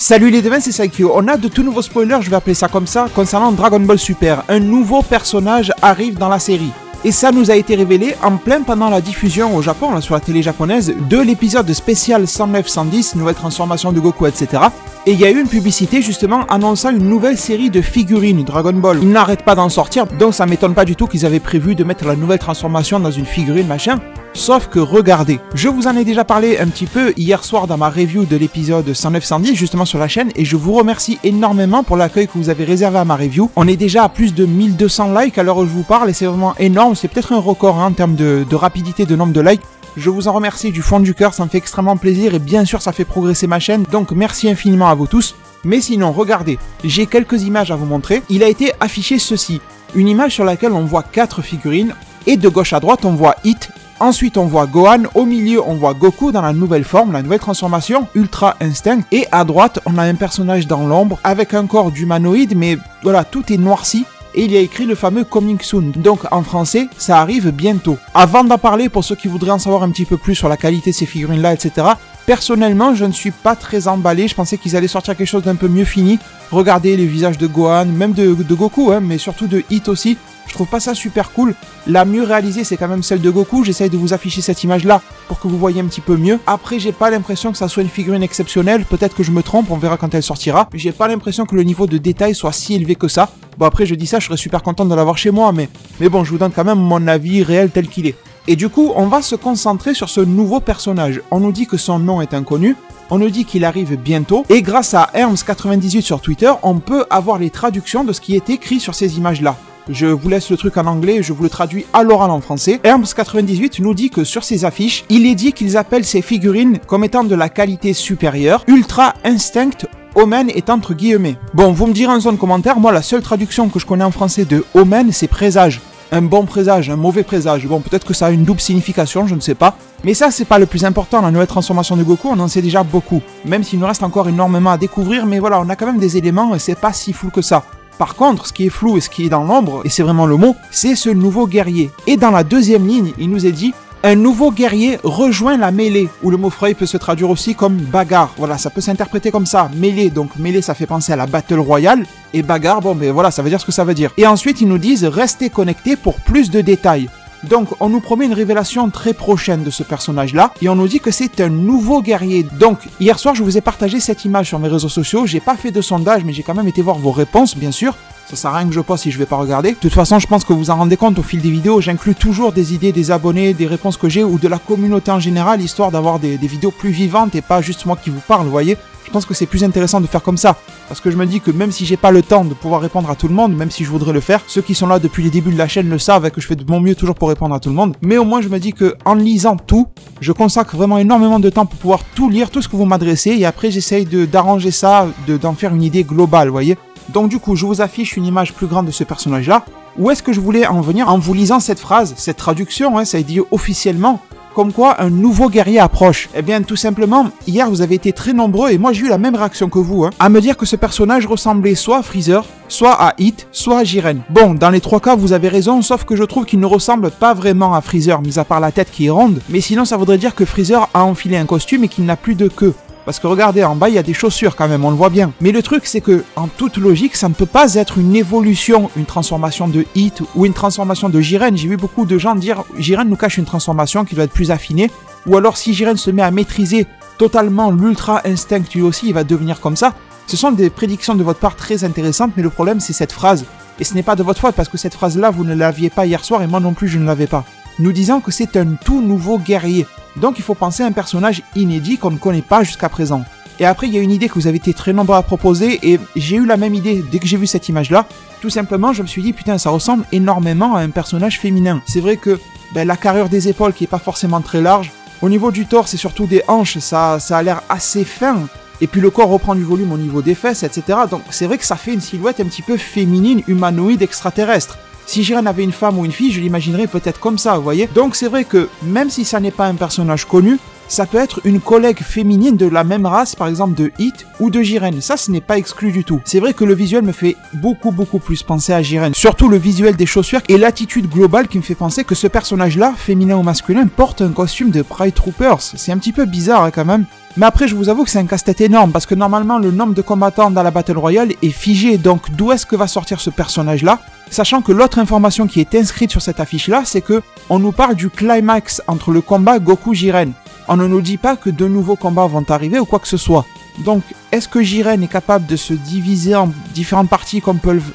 Salut les devins, c'est Saikyo. On a de tout nouveaux spoilers, je vais appeler ça comme ça, concernant Dragon Ball Super. Un nouveau personnage arrive dans la série. Et ça nous a été révélé en plein pendant la diffusion au Japon, là, sur la télé japonaise, de l'épisode spécial 109-110, nouvelle transformation de Goku, etc. Et il y a eu une publicité justement annonçant une nouvelle série de figurines Dragon Ball. Ils n'arrêtent pas d'en sortir, donc ça m'étonne pas du tout qu'ils avaient prévu de mettre la nouvelle transformation dans une figurine machin. Sauf que regardez, je vous en ai déjà parlé un petit peu hier soir dans ma review de l'épisode 109-110 justement sur la chaîne et je vous remercie énormément pour l'accueil que vous avez réservé à ma review. On est déjà à plus de 1200 likes à l'heure où je vous parle et c'est vraiment énorme, c'est peut-être un record en termes de rapidité de nombre de likes. Je vous en remercie du fond du cœur, ça me fait extrêmement plaisir et bien sûr ça fait progresser ma chaîne, donc merci infiniment à vous tous. Mais sinon, regardez, j'ai quelques images à vous montrer. Il a été affiché ceci, une image sur laquelle on voit 4 figurines et de gauche à droite on voit Hit. Ensuite, on voit Gohan, au milieu, on voit Goku dans la nouvelle forme, la nouvelle transformation, Ultra Instinct, et à droite, on a un personnage dans l'ombre, avec un corps d'humanoïde, mais voilà, tout est noirci, et il y a écrit le fameux Coming Soon, donc en français, ça arrive bientôt. Avant d'en parler, pour ceux qui voudraient en savoir un petit peu plus sur la qualité de ces figurines-là, etc., personnellement, je ne suis pas très emballé, je pensais qu'ils allaient sortir quelque chose d'un peu mieux fini. Regardez les visages de Gohan, même de Goku, hein, mais surtout de Hit aussi. Je trouve pas ça super cool. La mieux réalisée, c'est quand même celle de Goku. J'essaye de vous afficher cette image-là pour que vous voyez un petit peu mieux. Après, j'ai pas l'impression que ça soit une figurine exceptionnelle. Peut-être que je me trompe, on verra quand elle sortira. J'ai pas l'impression que le niveau de détail soit si élevé que ça. Bon, après, je dis ça, je serais super content de l'avoir chez moi, mais bon, je vous donne quand même mon avis réel tel qu'il est. Et du coup, on va se concentrer sur ce nouveau personnage. On nous dit que son nom est inconnu. On nous dit qu'il arrive bientôt. Et grâce à Herms98 sur Twitter, on peut avoir les traductions de ce qui est écrit sur ces images-là. Je vous laisse le truc en anglais et je vous le traduis à l'oral en français. Herms98 nous dit que sur ces affiches, il est dit qu'ils appellent ces figurines comme étant de la qualité supérieure. Ultra Instinct Omen est entre guillemets. Bon, vous me direz en zone commentaire, moi la seule traduction que je connais en français de Omen, c'est présage. Un bon présage, un mauvais présage. Bon, peut-être que ça a une double signification, je ne sais pas. Mais ça, c'est pas le plus important. La nouvelle transformation de Goku, on en sait déjà beaucoup. Même s'il nous reste encore énormément à découvrir, mais voilà, on a quand même des éléments et c'est pas si flou que ça. Par contre, ce qui est flou et ce qui est dans l'ombre, et c'est vraiment le mot, c'est ce nouveau guerrier. Et dans la deuxième ligne, il nous est dit « Un nouveau guerrier rejoint la mêlée », où le mot Frey peut se traduire aussi comme « bagarre ». Voilà, ça peut s'interpréter comme ça, mêlée. Donc mêlée, ça fait penser à la Battle Royale. Et bagarre, bon, ben voilà, ça veut dire ce que ça veut dire. Et ensuite, ils nous disent « Restez connectés pour plus de détails ». Donc, on nous promet une révélation très prochaine de ce personnage-là, et on nous dit que c'est un nouveau guerrier. Donc, hier soir, je vous ai partagé cette image sur mes réseaux sociaux, j'ai pas fait de sondage, mais j'ai quand même été voir vos réponses, bien sûr. Ça sert à rien que je poste si je vais pas regarder. De toute façon, je pense que vous en rendez compte au fil des vidéos, j'inclus toujours des idées des abonnés, des réponses que j'ai, ou de la communauté en général, histoire d'avoir des vidéos plus vivantes et pas juste moi qui vous parle, vous voyez. Je pense que c'est plus intéressant de faire comme ça, parce que je me dis que même si j'ai pas le temps de pouvoir répondre à tout le monde, même si je voudrais le faire, ceux qui sont là depuis les débuts de la chaîne le savent et que je fais de mon mieux toujours pour répondre à tout le monde, mais au moins je me dis que en lisant tout, je consacre vraiment énormément de temps pour pouvoir tout lire, tout ce que vous m'adressez, et après j'essaye d'arranger ça, d'en faire une idée globale, vous voyez. Donc du coup, je vous affiche une image plus grande de ce personnage-là. Où est-ce que je voulais en venir en vous lisant cette phrase, cette traduction, hein, ça est dit officiellement, comme quoi un nouveau guerrier approche. Eh bien, tout simplement, hier vous avez été très nombreux, et moi j'ai eu la même réaction que vous, hein, à me dire que ce personnage ressemblait soit à Freezer, soit à Hit, soit à Jiren. Bon, dans les trois cas, vous avez raison, sauf que je trouve qu'il ne ressemble pas vraiment à Freezer, mis à part la tête qui est ronde, mais sinon ça voudrait dire que Freezer a enfilé un costume et qu'il n'a plus de queue. Parce que regardez, en bas, il y a des chaussures quand même, on le voit bien. Mais le truc, c'est que, en toute logique, ça ne peut pas être une évolution, une transformation de Hit ou une transformation de Jiren. J'ai vu beaucoup de gens dire, Jiren nous cache une transformation qui doit être plus affinée. Ou alors, si Jiren se met à maîtriser totalement l'Ultra Instinct lui aussi, il va devenir comme ça. Ce sont des prédictions de votre part très intéressantes, mais le problème, c'est cette phrase. Et ce n'est pas de votre faute, parce que cette phrase-là, vous ne l'aviez pas hier soir, et moi non plus, je ne l'avais pas. Nous disant que c'est un tout nouveau guerrier. Donc il faut penser à un personnage inédit qu'on ne connaît pas jusqu'à présent. Et après il y a une idée que vous avez été très nombreux à proposer et j'ai eu la même idée dès que j'ai vu cette image là. Tout simplement je me suis dit putain ça ressemble énormément à un personnage féminin. C'est vrai que la carrure des épaules qui est pas forcément très large. Au niveau du torse et surtout des hanches ça a l'air assez fin. Et puis le corps reprend du volume au niveau des fesses etc. Donc c'est vrai que ça fait une silhouette un petit peu féminine, humanoïde, extraterrestre. Si Jiren avait une femme ou une fille, je l'imaginerais peut-être comme ça, vous voyez. Donc c'est vrai que, même si ça n'est pas un personnage connu, ça peut être une collègue féminine de la même race, par exemple de Hit ou de Jiren. Ça, ce n'est pas exclu du tout. C'est vrai que le visuel me fait beaucoup plus penser à Jiren. Surtout le visuel des chaussures et l'attitude globale qui me fait penser que ce personnage-là, féminin ou masculin, porte un costume de Pride Troopers. C'est un petit peu bizarre hein, quand même. Mais après, je vous avoue que c'est un casse-tête énorme, parce que normalement, le nombre de combattants dans la Battle Royale est figé, donc d'où est-ce que va sortir ce personnage-là? Sachant que l'autre information qui est inscrite sur cette affiche-là, c'est que on nous parle du climax entre le combat Goku-Jiren. On ne nous dit pas que de nouveaux combats vont arriver ou quoi que ce soit. Donc, est-ce que Jiren est capable de se diviser en différentes parties,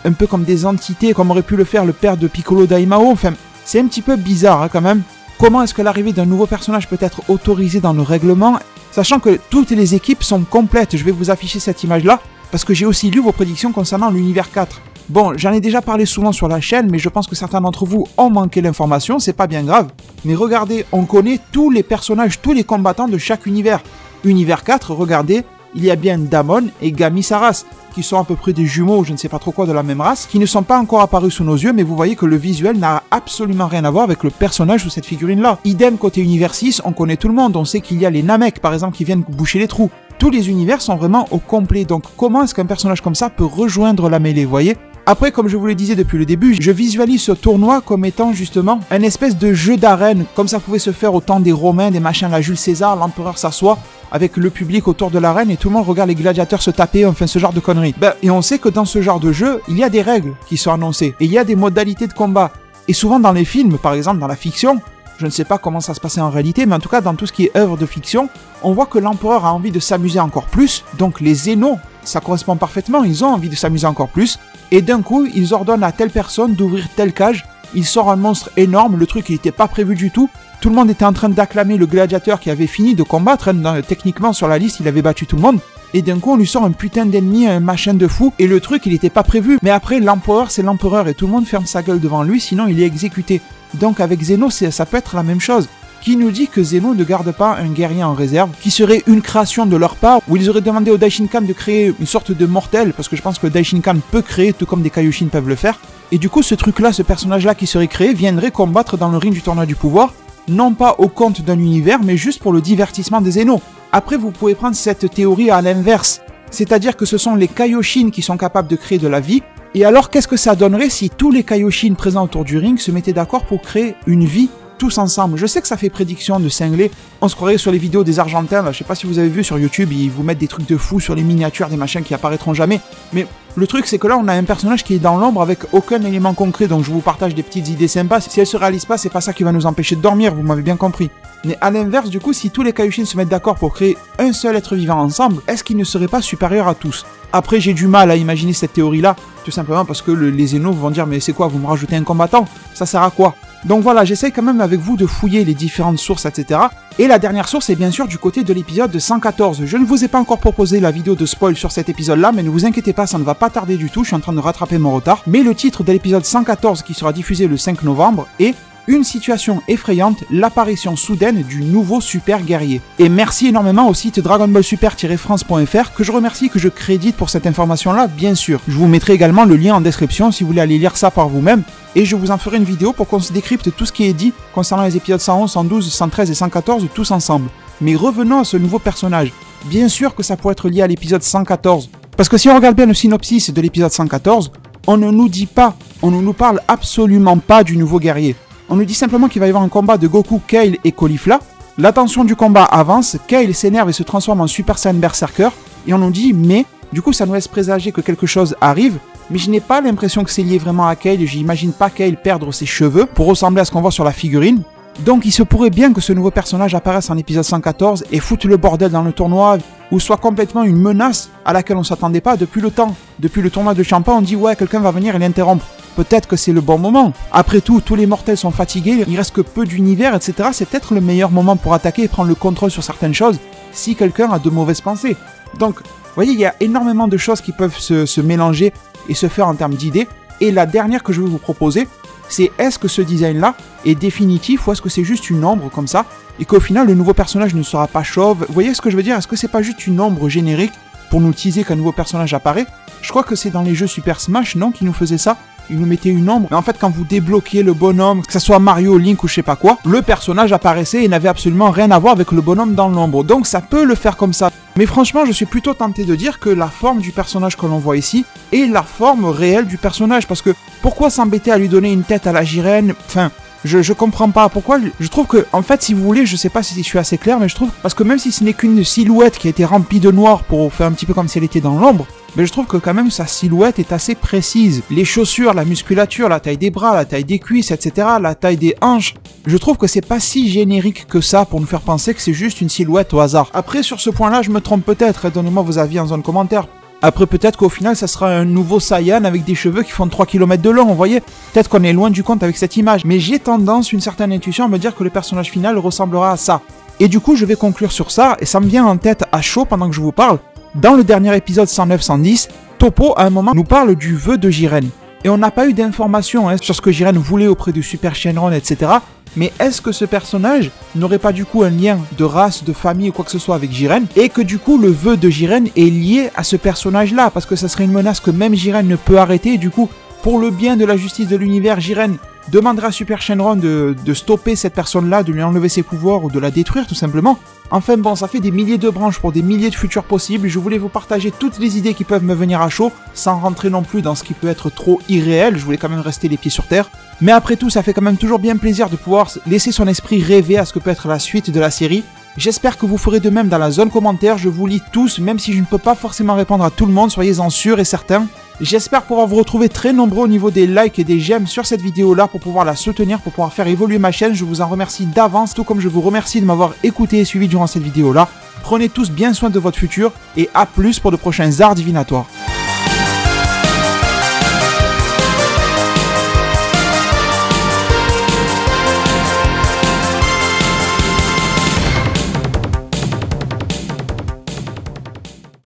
un peu comme des entités, comme aurait pu le faire le père de Piccolo Daimao? Enfin, c'est un petit peu bizarre hein, quand même. Comment est-ce que l'arrivée d'un nouveau personnage peut être autorisée dans le règlement, sachant que toutes les équipes sont complètes? Je vais vous afficher cette image-là, parce que j'ai aussi lu vos prédictions concernant l'univers 4. Bon, j'en ai déjà parlé souvent sur la chaîne, mais je pense que certains d'entre vous ont manqué l'information, c'est pas bien grave. Mais regardez, on connaît tous les personnages, tous les combattants de chaque univers. Univers 4, regardez, il y a bien Damon et Gami Saras, qui sont à peu près des jumeaux, je ne sais pas trop quoi, de la même race, qui ne sont pas encore apparus sous nos yeux, mais vous voyez que le visuel n'a absolument rien à voir avec le personnage ou cette figurine-là. Idem côté univers 6, on connaît tout le monde, on sait qu'il y a les Namek, par exemple, qui viennent boucher les trous. Tous les univers sont vraiment au complet, donc comment est-ce qu'un personnage comme ça peut rejoindre la mêlée, vous voyez? Après, comme je vous le disais depuis le début, je visualise ce tournoi comme étant justement un espèce de jeu d'arène, comme ça pouvait se faire au temps des Romains, des machins, la Jules César, l'empereur s'assoit, avec le public autour de l'arène et tout le monde regarde les gladiateurs se taper, enfin ce genre de conneries. Et on sait que dans ce genre de jeu, il y a des règles qui sont annoncées, et il y a des modalités de combat. Et souvent dans les films, par exemple dans la fiction, je ne sais pas comment ça se passait en réalité, mais en tout cas dans tout ce qui est œuvre de fiction, on voit que l'empereur a envie de s'amuser encore plus, donc les Zénos, ça correspond parfaitement, ils ont envie de s'amuser encore plus, et d'un coup, ils ordonnent à telle personne d'ouvrir telle cage, il sort un monstre énorme, le truc il n'était pas prévu du tout, tout le monde était en train d'acclamer le gladiateur qui avait fini de combattre, techniquement sur la liste il avait battu tout le monde, et d'un coup on lui sort un putain d'ennemi, un machin de fou, et le truc il n'était pas prévu, mais après l'empereur c'est l'empereur, et tout le monde ferme sa gueule devant lui, sinon il est exécuté. Donc avec Zeno ça peut être la même chose. Qui nous dit que Zeno ne garde pas un guerrier en réserve, qui serait une création de leur part, où ils auraient demandé au Daishinkan de créer une sorte de mortel, parce que je pense que le Daishinkan peut créer, tout comme des Kaioshin peuvent le faire, et du coup ce truc-là, ce personnage-là qui serait créé, viendrait combattre dans le ring du tournoi du pouvoir, non pas au compte d'un univers, mais juste pour le divertissement des Zeno. Après, vous pouvez prendre cette théorie à l'inverse, c'est-à-dire que ce sont les Kaioshin qui sont capables de créer de la vie, et alors qu'est-ce que ça donnerait si tous les Kaioshin présents autour du ring se mettaient d'accord pour créer une vie tous ensemble? Je sais que ça fait prédiction de cinglé, on se croirait sur les vidéos des Argentins, là, je sais pas si vous avez vu sur YouTube, ils vous mettent des trucs de fou sur les miniatures, des machins qui apparaîtront jamais, mais le truc c'est que là on a un personnage qui est dans l'ombre avec aucun élément concret, donc je vous partage des petites idées sympas, si elles se réalisent pas, c'est pas ça qui va nous empêcher de dormir, vous m'avez bien compris. Mais à l'inverse, du coup, si tous les Kaioshin se mettent d'accord pour créer un seul être vivant ensemble, est-ce qu'ils ne seraient pas supérieurs à tous? Après, j'ai du mal à imaginer cette théorie-là, tout simplement parce que les Zénos vont dire « Mais c'est quoi, vous me rajoutez un combattant? Ça sert à quoi ?» Donc voilà, j'essaye quand même avec vous de fouiller les différentes sources, etc. Et la dernière source est bien sûr du côté de l'épisode 114. Je ne vous ai pas encore proposé la vidéo de spoil sur cet épisode-là, mais ne vous inquiétez pas, ça ne va pas tarder du tout, je suis en train de rattraper mon retard. Mais le titre de l'épisode 114 qui sera diffusé le 5 novembre est une situation effrayante, l'apparition soudaine du nouveau super guerrier. Et merci énormément au site dragonballsuper-france.fr que je remercie, que je crédite pour cette information-là, bien sûr. Je vous mettrai également le lien en description si vous voulez aller lire ça par vous-même. Et je vous en ferai une vidéo pour qu'on se décrypte tout ce qui est dit concernant les épisodes 111, 112, 113 et 114 tous ensemble. Mais revenons à ce nouveau personnage. Bien sûr que ça pourrait être lié à l'épisode 114. Parce que si on regarde bien le synopsis de l'épisode 114, on ne nous dit pas, on ne nous parle absolument pas du nouveau guerrier. On nous dit simplement qu'il va y avoir un combat de Goku, Kale et Caulifla. La tension du combat avance, Kale s'énerve et se transforme en Super Saiyan Berserker. Et on nous dit, mais, du coup ça nous laisse présager que quelque chose arrive. Mais je n'ai pas l'impression que c'est lié vraiment à Kale, j'imagine pas Kale perdre ses cheveux pour ressembler à ce qu'on voit sur la figurine. Donc il se pourrait bien que ce nouveau personnage apparaisse en épisode 114 et foute le bordel dans le tournoi, ou soit complètement une menace à laquelle on ne s'attendait pas depuis le temps. Depuis le tournoi de Champa, on dit ouais, quelqu'un va venir et l'interrompre. Peut-être que c'est le bon moment. Après tout, tous les mortels sont fatigués, il reste que peu d'univers, etc. C'est peut-être le meilleur moment pour attaquer et prendre le contrôle sur certaines choses, si quelqu'un a de mauvaises pensées. Donc, vous voyez, il y a énormément de choses qui peuvent se mélanger et se faire en termes d'idées. Et la dernière que je vais vous proposer, c'est est-ce que ce design-là est définitif ou est-ce que c'est juste une ombre comme ça et qu'au final, le nouveau personnage ne sera pas chauve. Vous voyez ce que je veux dire? Est-ce que c'est pas juste une ombre générique pour nous teaser qu'un nouveau personnage apparaît? Je crois que c'est dans les jeux Super Smash, non, qui nous faisait ça? Il nous mettait une ombre, mais en fait quand vous débloquiez le bonhomme, que ce soit Mario, Link ou je sais pas quoi, le personnage apparaissait et n'avait absolument rien à voir avec le bonhomme dans l'ombre, donc ça peut le faire comme ça. Mais franchement je suis plutôt tenté de dire que la forme du personnage que l'on voit ici est la forme réelle du personnage, parce que pourquoi s'embêter à lui donner une tête à la Jiren? Enfin, Je comprends pas pourquoi. Je trouve que, en fait, si vous voulez, je sais pas si je suis assez clair, mais je trouve, parce que même si ce n'est qu'une silhouette qui a été remplie de noir pour faire un petit peu comme si elle était dans l'ombre, mais je trouve que quand même sa silhouette est assez précise. Les chaussures, la musculature, la taille des bras, la taille des cuisses, etc., la taille des hanches, je trouve que c'est pas si générique que ça pour nous faire penser que c'est juste une silhouette au hasard. Après, sur ce point-là, je me trompe peut-être, donnez-moi vos avis en zone commentaire. Après, peut-être qu'au final, ça sera un nouveau Saiyan avec des cheveux qui font 3 km de long, vous voyez. Peut-être qu'on est loin du compte avec cette image. Mais j'ai tendance, une certaine intuition, à me dire que le personnage final ressemblera à ça. Et du coup, je vais conclure sur ça, et ça me vient en tête à chaud pendant que je vous parle. Dans le dernier épisode 109-110, Toppo, à un moment, nous parle du vœu de Jiren. Et on n'a pas eu d'informations sur ce que Jiren voulait auprès du Super Shenron, etc. Mais est-ce que ce personnage n'aurait pas du coup un lien de race, de famille ou quoi que ce soit avec Jiren, et que du coup le vœu de Jiren est lié à ce personnage-là, parce que ça serait une menace que même Jiren ne peut arrêter, et du coup, pour le bien de la justice de l'univers, Jiren demandera à Super Shenron de stopper cette personne-là, de lui enlever ses pouvoirs ou de la détruire tout simplement. Enfin bon, ça fait des milliers de branches pour des milliers de futurs possibles, je voulais vous partager toutes les idées qui peuvent me venir à chaud, sans rentrer non plus dans ce qui peut être trop irréel, je voulais quand même rester les pieds sur terre. Mais après tout, ça fait quand même toujours bien plaisir de pouvoir laisser son esprit rêver à ce que peut être la suite de la série. J'espère que vous ferez de même dans la zone commentaire, je vous lis tous, même si je ne peux pas forcément répondre à tout le monde, soyez-en sûrs et certains. J'espère pouvoir vous retrouver très nombreux au niveau des likes et des j'aime sur cette vidéo-là pour pouvoir la soutenir, pour pouvoir faire évoluer ma chaîne. Je vous en remercie d'avance, tout comme je vous remercie de m'avoir écouté et suivi durant cette vidéo-là. Prenez tous bien soin de votre futur et à plus pour de prochains arts divinatoires.